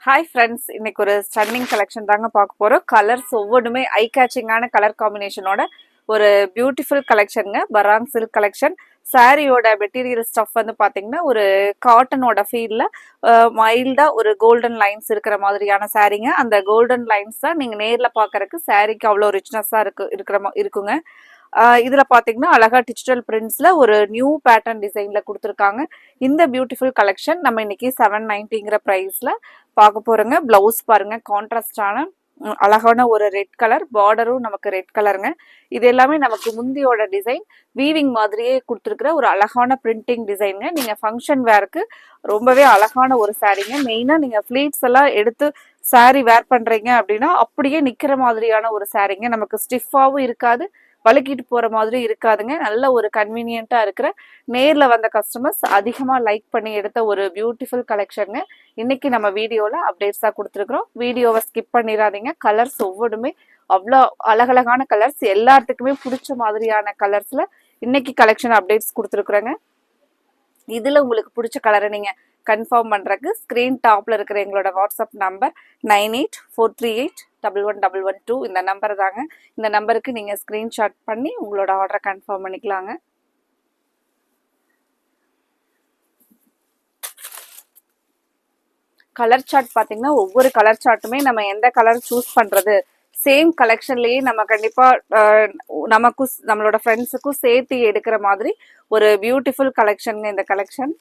Hi friends, இன்னைக்கு ஒரு stunning collection தாங்க பார்க்க போறோம். கலர்ஸ் ஒவ்வொன்றுமே ஐ கேச்சிங்கான கலர் காம்பினேஷனோட ஒரு பியூட்டிஃபுல் கலெக்ஷனுங்க. பராங் சில்க் கலெக்ஷன். சாரியோட மெட்டீரியல் ஸ்டஃப் வந்து பாத்தீங்கன்னா ஒரு காட்டனோட ஃபீல்ல மைல்டா ஒரு கோல்டன் லைன்ஸ் இருக்கிற மாதிரியான சாரீங்க. அந்த கோல்டன் லைன்ஸ் தான் நீங்க நேர்ல பாக்குறதுக்கு சாரிக்கு அவ்வளோ ரிச்னஸா இருக்குங்க. இதுல பாத்தீங்கன்னா அழகா டிஜிட்டல் பிரிண்ட்ஸ்ல ஒரு நியூ பேட்டர்ன் டிசைன்ல கொடுத்துருக்காங்க. இந்த பியூட்டிஃபுல் கலெக்ஷன் நம்ம இன்னைக்கு 790ங்கிற பிரைஸ்ல பார்க்க போறோங்க. பிளவுஸ் பாருங்க, கான்ட்ராஸ்டான அழகான ஒரு ரெட் கலர் பார்டரும் நமக்கு ரெட் கலருங்க. இது எல்லாமே நமக்கு முந்தியோட டிசைன் வீவிங் மாதிரியே கொடுத்துருக்குற ஒரு அழகான பிரிண்டிங் டிசைனுங்க. நீங்க ஃபங்க்ஷன் வேருக்கு ரொம்பவே அழகான ஒரு சாரீங்க. மெயினா நீங்க ஃபிளீட்ஸ் எல்லாம் எடுத்து சாரி வேர் பண்றீங்க அப்படின்னா அப்படியே நிக்கிற மாதிரியான ஒரு சாரீங்க. நமக்கு ஸ்டிஃபாவும் இருக்காது, வழுக்கிட்டு போற மாதிரி இருக்காதுங்க. நல்ல ஒரு கன்வீனியன்ட்டா இருக்கிற, நேர்ல வந்த கஸ்டமர்ஸ் அதிகமா லைக் பண்ணி எடுத்த ஒரு பியூட்டிஃபுல் கலெக்ஷனுங்க. இன்னைக்கு நம்ம வீடியோல அப்டேட்ஸா கொடுத்துருக்குறோம். வீடியோவை ஸ்கிப் பண்ணிடாதீங்க. கலர்ஸ் ஒவ்வொன்றுமே அவ்வளோ அழகழகான கலர்ஸ், எல்லாத்துக்குமே பிடிச்ச மாதிரியான கலர்ஸ்ல இன்னைக்கு கலெக்ஷன் அப்டேட்ஸ் கொடுத்துருக்குறேங்க. இதுல உங்களுக்கு பிடிச்ச கலரை நீங்க கன்ஃபார்ம் பண்றதுக்கு ஸ்கிரீன் டாப்ல இருக்கிற எங்களோட வாட்ஸ்அப் நம்பர் 9843811112 இந்த நம்பர் தாங்க. இந்த நம்பருக்கு நீங்க ஸ்கிரீன்ஷாட் பண்ணி உங்களோட ஆர்டரை கன்ஃபார்ம் பண்ணிக்கலாங்க. கலர் சார்ட் பாத்தீங்கன்னா ஒவ்வொரு கலர் சார்ட்டுமே நம்ம எந்த கலர் சூஸ் பண்றது, சேம் கலெக்ஷன்லயே நம்ம கண்டிப்பா நமக்கும் நம்மளோட ஃப்ரெண்ட்ஸுக்கும் சேர்த்து எடுக்கிற மாதிரி ஒரு பியூட்டிஃபுல் கலெக்ஷனுங்க இந்த கலெக்ஷன்.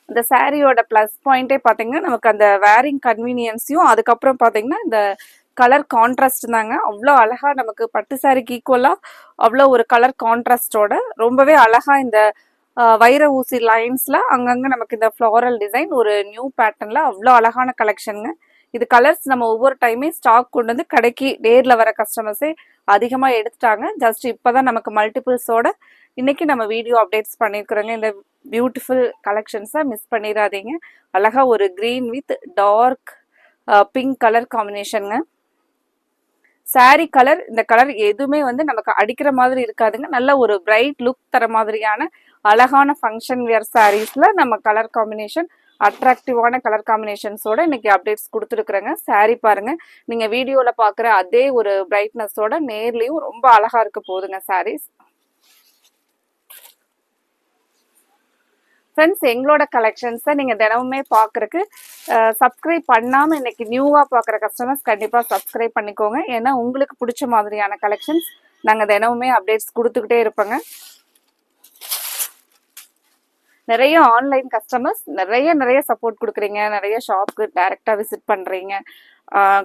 இந்த சாரியோட பிளஸ் பாயிண்டே பாத்தீங்கன்னா நமக்கு அந்த வேரிங் கன்வீனியன்ஸையும், அதுக்கப்புறம் பாத்தீங்கன்னா இந்த கலர் கான்ட்ராஸ்ட் தாங்க. அவ்வளோ அழகா நமக்கு பட்டு சாரிக்கு ஈக்குவலா அவ்வளோ ஒரு கலர் கான்ட்ராஸ்டோட ரொம்பவே அழகா இந்த வைர ஊசி லைன்ஸ்ல அங்கங்க நமக்கு இந்த ஃப்ளோரல் டிசைன் ஒரு நியூ பேட்டர்ன்ல அவ்வளோ அழகான கலெக்ஷனுங்க. இது கலர்ஸ் நம்ம ஒவ்வொரு டைமே ஸ்டாக் கொண்டு வந்து கடைக்கு நேர்ல வர கஸ்டமர்ஸே அதிகமா எடுத்துட்டாங்க. ஜஸ்ட் இப்பதான் நமக்கு மல்டிபிள்ஸோட இன்னைக்கு நம்ம வீடியோ அப்டேட்ஸ் பண்ணிருக்கிறோங்க. இந்த பியூட்டிஃபுல் கலெக்ஷன்ஸை மிஸ் பண்ணிடாதீங்க. அழகா ஒரு green with dark pink colour காம்பினேஷனுங்க. சாரி கலர், இந்த கலர் எதுவுமே வந்து நமக்கு அடிக்கிற மாதிரி இருக்காதுங்க. நல்ல ஒரு பிரைட் லுக் தர மாதிரியான அழகான ஃபங்க்ஷன் வியர் சாரீஸ்ல நம்ம கலர் காம்பினேஷன் அட்ராக்டிவான கலர் காம்பினேஷன்ஸோட இன்னைக்கு அப்டேட்ஸ் கொடுத்துருக்குறேங்க. சாரி பாருங்க, நீங்க வீடியோல பாக்குற அதே ஒரு பிரைட்னஸோட நேர்லயும் ரொம்ப அழகா இருக்க போகுதுங்க சாரீஸ். ஃப்ரெண்ட்ஸ், எங்களோட கலெக்ஷன்ஸை நீங்கள் தினமுமே பார்க்குறக்கு சப்ஸ்கிரைப் பண்ணாமல் இன்னைக்கு நியூவாக பார்க்குற கஸ்டமர்ஸ் கண்டிப்பாக சப்ஸ்கிரைப் பண்ணிக்கோங்க. ஏன்னா உங்களுக்கு பிடிச்ச மாதிரியான கலெக்ஷன்ஸ் நாங்கள் தினமுமே அப்டேட்ஸ் கொடுத்துக்கிட்டே இருப்போங்க. நிறைய ஆன்லைன் கஸ்டமர்ஸ் நிறைய சப்போர்ட் கொடுக்குறீங்க, நிறைய ஷாப்க்கு டைரெக்டாக விசிட் பண்ணுறீங்க.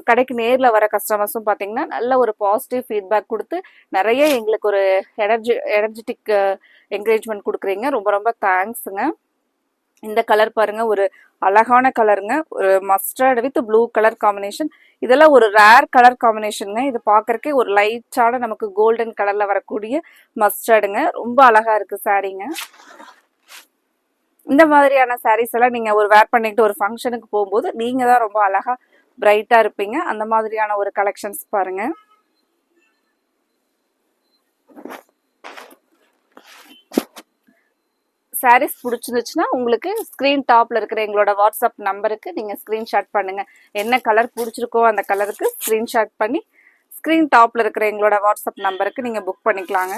கடைக்கு நேரில் வர கஸ்டமர்ஸும் பார்த்தீங்கன்னா நல்ல ஒரு பாசிட்டிவ் ஃபீட்பேக் கொடுத்து நிறைய எங்களுக்கு ஒரு எனர்ஜெட்டிக் என்கரேஜ்மெண்ட் கொடுக்குறீங்க. ரொம்ப ரொம்ப தேங்க்ஸுங்க. இந்த கலர் பாருங்க, ஒரு அழகான கலருங்க. ஒரு mustard with blue colour combination. இதெல்லாம் ஒரு ரேர் கலர் காம்பினேஷனுங்க. இது பார்க்கறக்கே ஒரு லைட்டான நமக்கு கோல்டன் கலர்ல வரக்கூடிய மஸ்டர்டுங்க. ரொம்ப அழகா இருக்கு சாரீங்க. இந்த மாதிரியான சாரீஸ் எல்லாம் நீங்க ஒரு வேர் பண்ணிட்டு ஒரு ஃபங்க்ஷனுக்கு போகும்போது நீங்க தான் ரொம்ப அழகா பிரைட்டா இருப்பீங்க. அந்த மாதிரியான ஒரு கலெக்ஷன்ஸ் பாருங்க. சாரீஸ் பிடிச்சிருந்துச்சுன்னா உங்களுக்கு ஸ்க்ரீன் டாப்ல இருக்கிற எங்களோட வாட்ஸ்அப் நம்பருக்கு நீங்கள் ஸ்க்ரீன்ஷாட் பண்ணுங்க. என்ன கலர் பிடிச்சிருக்கோ அந்த கலருக்கு ஸ்க்ரீன்ஷாட் பண்ணி ஸ்க்ரீன் டாப்ல இருக்கிற எங்களோட வாட்ஸ்அப் நம்பருக்கு நீங்கள் புக் பண்ணிக்கலாங்க.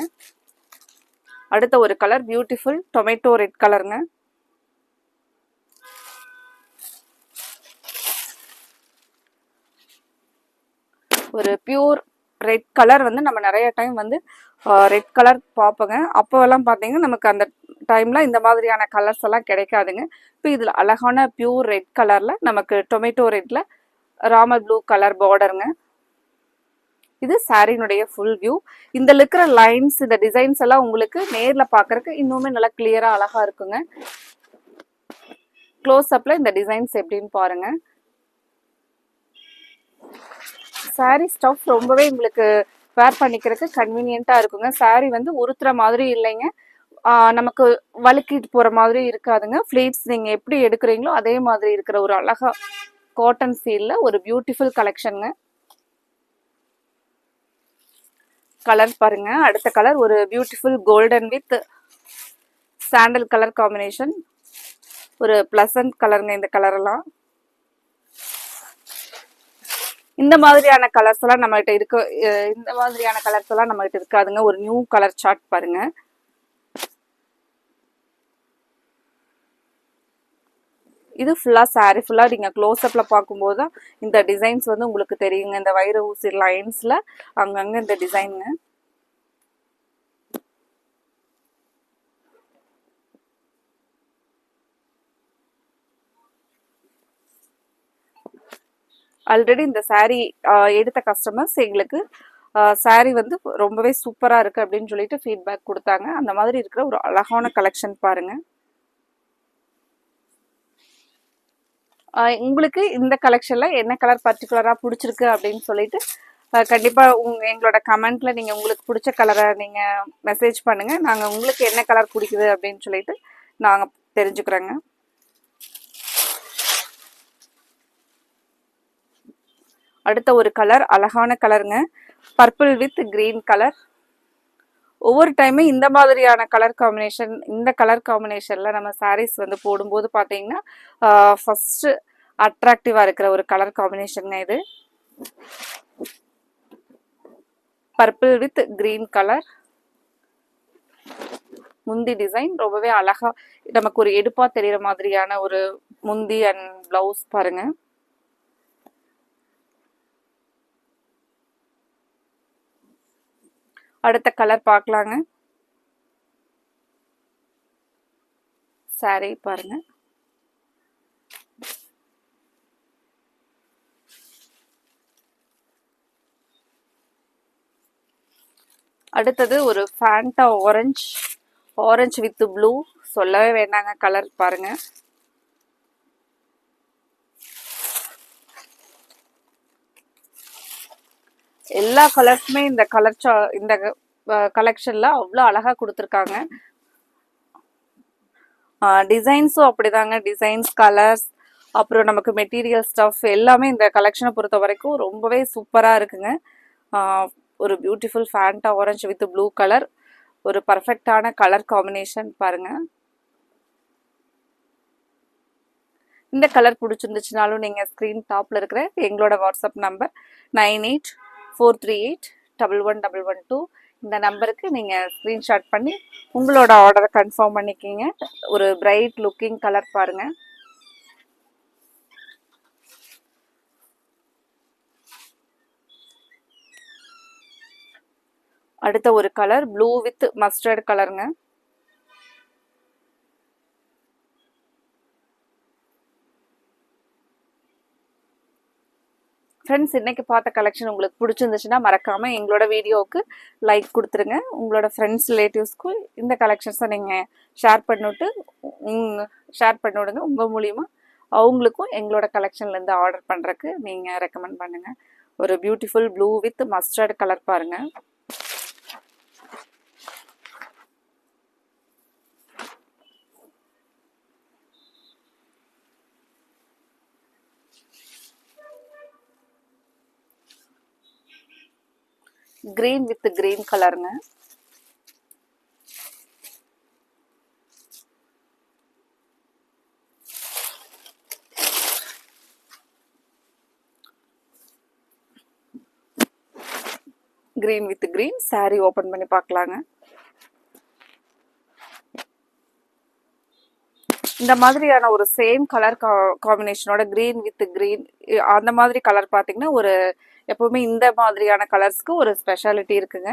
அடுத்த ஒரு கலர் பியூட்டிஃபுல் டொமேட்டோ ரெட் கலருங்க. ஒரு பியூர் ரெட் கலர் வந்து நம்ம நிறைய டைம் வந்து ரெட் கலர் பார்ப்போங்க. அப்போவெல்லாம் பார்த்தீங்கன்னா நமக்கு அந்த டைம்ல இந்த மாதிரியான கலர்ஸ் எல்லாம் கிடைக்காதுங்க. இப்போ இதில் அழகான பியூர் ரெட் கலர்ல நமக்கு டொமேட்டோ ரெட்ல ராமர் ப்ளூ கலர் பார்டருங்க. இது சாரினுடைய ஃபுல் வியூ. இந்த இருக்கிற லைன்ஸ், இந்த டிசைன்ஸ் எல்லாம் உங்களுக்கு நேர்ல பார்க்கறதுக்கு இன்னுமே நல்லா கிளியரா அழகா இருக்குங்க. க்ளோஸ் அப்ல இந்த டிசைன்ஸ் எப்படின்னு பாருங்க. சாரி ஸ்டஃப் ரொம்பவே உங்களுக்கு வேர் பண்ணிக்கிறதுக்கு கன்வீனியன்ட்டா இருக்குங்க. சாரி வந்து உறுத்துற மாதிரி இல்லைங்க, நமக்கு வழுக்கிட்டு போற மாதிரி இருக்காதுங்க. ஃபிளீட்ஸ் நீங்க எப்படி எடுக்கிறீங்களோ அதே மாதிரி இருக்கிற ஒரு அழகா காட்டன் ஃபீல்ல ஒரு பியூட்டிஃபுல் கலெக்ஷனுங்க. கலர் பாருங்க. அடுத்த கலர் ஒரு beautiful golden with sandal colour combination. ஒரு பிளசன்ட் கலருங்க இந்த கலர் எல்லாம். இந்த மாதிரியான கலர்ஸ் எல்லாம் நம்ம கிட்ட இருக்கு. இந்த மாதிரியான கலர்ஸ் எல்லாம் நம்ம கிட்ட இருக்காதுங்க. ஒரு நியூ கலர் சார்ட் பாருங்க. இது ஃபுல்லா சாரி ஃபுல்லா நீங்க க்ளோஸ் அப்ல பார்க்கும்போது தான் இந்த டிசைன்ஸ் வந்து உங்களுக்கு தெரியுங்க. இந்த வைர ஊசி லைன்ஸ்ல அங்கங்க இந்த டிசைனுங்க. ஆல்ரெடி இந்த சாரீ எடுத்த கஸ்டமர்ஸ் எங்களுக்கு சாரீ வந்து ரொம்பவே சூப்பரா இருக்கு அப்படின்னு சொல்லிட்டு ஃபீட்பேக் கொடுத்தாங்க. அந்த மாதிரி இருக்கிற ஒரு அழகான கலெக்ஷன் பாருங்க. உங்களுக்கு இந்த கலெக்ஷன்ல என்ன கலர் பர்டிகுலரா பிடிச்சிருக்கு அப்படின்னு சொல்லிட்டு கண்டிப்பா எங்களோட கமெண்ட்ல நீங்க உங்களுக்கு பிடிச்ச கலரை நீங்க மெசேஜ் பண்ணுங்க. நாங்க உங்களுக்கு என்ன கலர் பிடிக்குது அப்படின்னு சொல்லிட்டு நாங்க தெரிஞ்சுக்கிறோங்க. அடுத்த ஒரு கலர் அழகான கலருங்க. Purple with green colour. ஒவ்வொரு டைமே இந்த மாதிரியான கலர் காம்பினேஷன், இந்த கலர் காம்பினேஷன்ல நம்ம சாரீஸ் வந்து போடும்போது பார்த்தீங்கன்னா ஃபர்ஸ்ட் அட்ராக்டிவா இருக்கிற ஒரு கலர் காம்பினேஷன் இது. Purple with green colour. முந்தி டிசைன் ரொம்பவே அழகா நமக்கு ஒரு எடுப்பா தெரியற மாதிரியான ஒரு முந்தி அண்ட் பிளவுஸ் பாருங்க. அடுத்த கலர் பார்க்கலாங்க. சாரி பாருங்க. அடுத்தது ஒரு ஃபேண்டா ஆரஞ்சு வித் ப்ளூ. சொல்லவே வேண்டாங்க கலர் பாருங்க. எல்லா கலர்ஸுமே இந்த இந்த கலெக்ஷன்ல அவ்வளோ அழகா கொடுத்துருக்காங்க. டிசைன்ஸும் அப்படிதாங்க. டிசைன்ஸ், கலர்ஸ், அப்புறம் நமக்கு மெட்டீரியல் ஸ்டஃப் எல்லாமே இந்த கலெக்ஷனை பொறுத்த வரைக்கும் ரொம்பவே சூப்பராக இருக்குங்க. ஒரு beautiful Fanta orange with blue colour. ஒரு பர்ஃபெக்டான கலர் காம்பினேஷன் பாருங்க. இந்த கலர் பிடிச்சிருந்துச்சுனாலும் நீங்கள் ஸ்க்ரீன் டாப்பில் இருக்கிற எங்களோட வாட்ஸ்அப் நம்பர் 9843811112 இந்த நம்பருக்கு நீங்கள் ஸ்க்ரீன்ஷாட் பண்ணி உங்களோட ஆர்டரை கன்ஃபார்ம் பண்ணிக்கிங்க. ஒரு பிரைட் லுக்கிங் கலர் பாருங்கள். அடுத்த ஒரு கலர் ப்ளூ வித் மஸ்டர்ட் கலருங்க. ஃப்ரெண்ட்ஸ், இன்னைக்கு பார்த்த கலெக்ஷன் உங்களுக்கு பிடிச்சிருந்துச்சுன்னா மறக்காம எங்களோட வீடியோவுக்கு லைக் கொடுத்துருங்க. உங்களோட ஃப்ரெண்ட்ஸ் ரிலேட்டிவ்ஸ்க்கும் இந்த கலெக்ஷன்ஸை நீங்கள் ஷேர் பண்ணிவிடுங்க. உங்கள் மூலிமா அவங்களுக்கும் எங்களோட கலெக்ஷன்லேருந்து ஆர்டர் பண்ணுறக்கு நீங்கள் ரெக்கமெண்ட் பண்ணுங்கள். ஒரு beautiful blue with mustard colour பாருங்கள். கிரீன் வித் கிரீன் கலருங்க. Green with green sari open பண்ணி பார்க்கலாங்க. இந்த மாதிரியான ஒரு சேம் கலர் காம்பினேஷனோட கிரீன் வித் கிரீன் அந்த மாதிரி கலர் பார்த்தீங்கன்னா ஒரு எப்பவுமே இந்த மாதிரியான கலர்ஸ்க்கு ஒரு ஸ்பெஷாலிட்டி இருக்குங்க.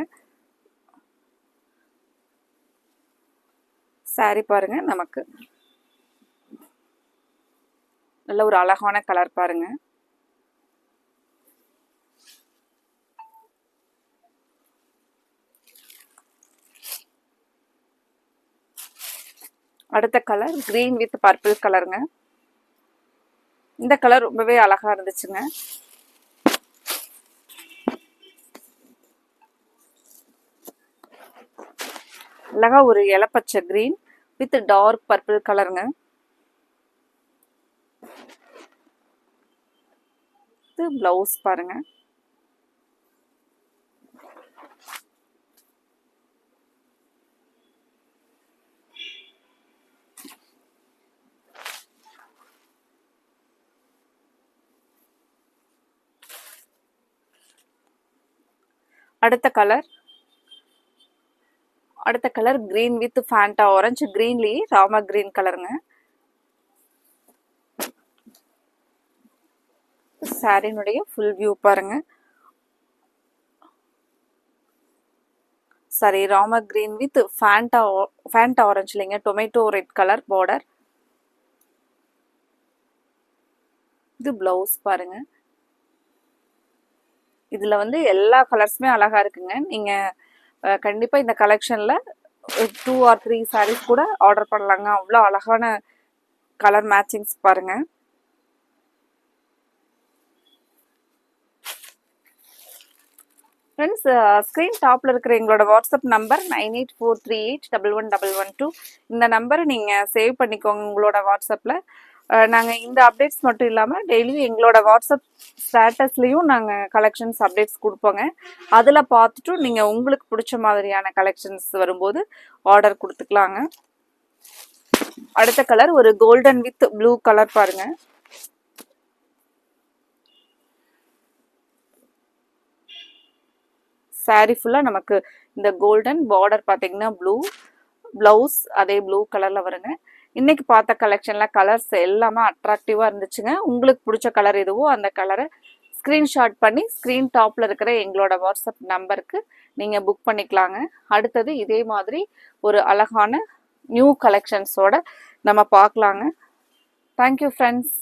சாரி பாருங்க, நமக்கு நல்ல ஒரு அழகான கலர் பாருங்க. அடுத்த கலர் கிரீன் வித் பர்பிள் கலருங்க. இந்த கலர் ரொம்பவே அழகா இருந்துச்சுங்க. அழகா ஒரு இலப்பச்சை கிரீன் வித் டார்க் பர்பிள் கலருங்க. இது பிளவுஸ் பாருங்க. அடுத்த colour green with Fanta orange, கிரீன்லயே ராமா கிரீன் கலருங்க. சாரினுடைய ஃபுல் வியூ பாருங்க. Sorry, Rama green with Fanta orange இல்லைங்க, டொமேட்டோ ரெட் கலர் பார்டர். இது பிளவுஸ் பாருங்க. இதுல வந்து எல்லா கலர்ஸுமே அழகா இருக்குங்க. நீங்க கண்டிப்பா இந்த கலெக்ஷன்ல 2 or 3 சாரீஸ் கூட ஆர்டர் பண்ணலாங்க. அவ்வளோ அழகான கலர் மேட்சிங்ஸ் பாருங்க. ஃப்ரெண்ட்ஸ், ஸ்க்ரீன் டாப்ல இருக்கிற எங்களோட வாட்ஸ்அப் நம்பர் 9843811112. இந்த நம்பரை நீங்க சேவ் பண்ணிக்கோங்க உங்களோட வாட்ஸ்அப்ல. நாங்கள் இந்த அப்டேட்ஸ் மட்டும் இல்லாமல் டெய்லியும் எங்களோட வாட்ஸ்அப் ஸ்டேட்டஸ்லேயும் நாங்கள் கலெக்ஷன்ஸ் அப்டேட்ஸ் கொடுப்போங்க. அதில் பார்த்துட்டு நீங்கள் உங்களுக்கு பிடிச்ச மாதிரியான கலெக்ஷன்ஸ் வரும்போது ஆர்டர் கொடுத்துக்கலாங்க. அடுத்த கலர் ஒரு கோல்டன் வித் ப்ளூ கலர் பாருங்க. சாரி ஃபுல்லாக நமக்கு இந்த கோல்டன் பார்டர் பார்த்தீங்கன்னா ப்ளூ, ப்ளவுஸ் அதே ப்ளூ கலரில் வருங்க. இன்னைக்கு பார்த்த கலெக்ஷன்ல கலர்ஸ் எல்லாமே அட்ராக்டிவாக இருந்துச்சுங்க. உங்களுக்கு பிடிச்ச கலர் எதுவோ அந்த கலரை ஸ்க்ரீன்ஷாட் பண்ணி ஸ்க்ரீன் டாப்பில் இருக்கிற எங்களோட வாட்ஸ்அப் நம்பருக்கு நீங்கள் புக் பண்ணிக்கலாங்க. அடுத்தது இதே மாதிரி ஒரு அழகான நியூ கலெக்ஷன்ஸோட நம்ம பார்க்கலாங்க. Thank you friends.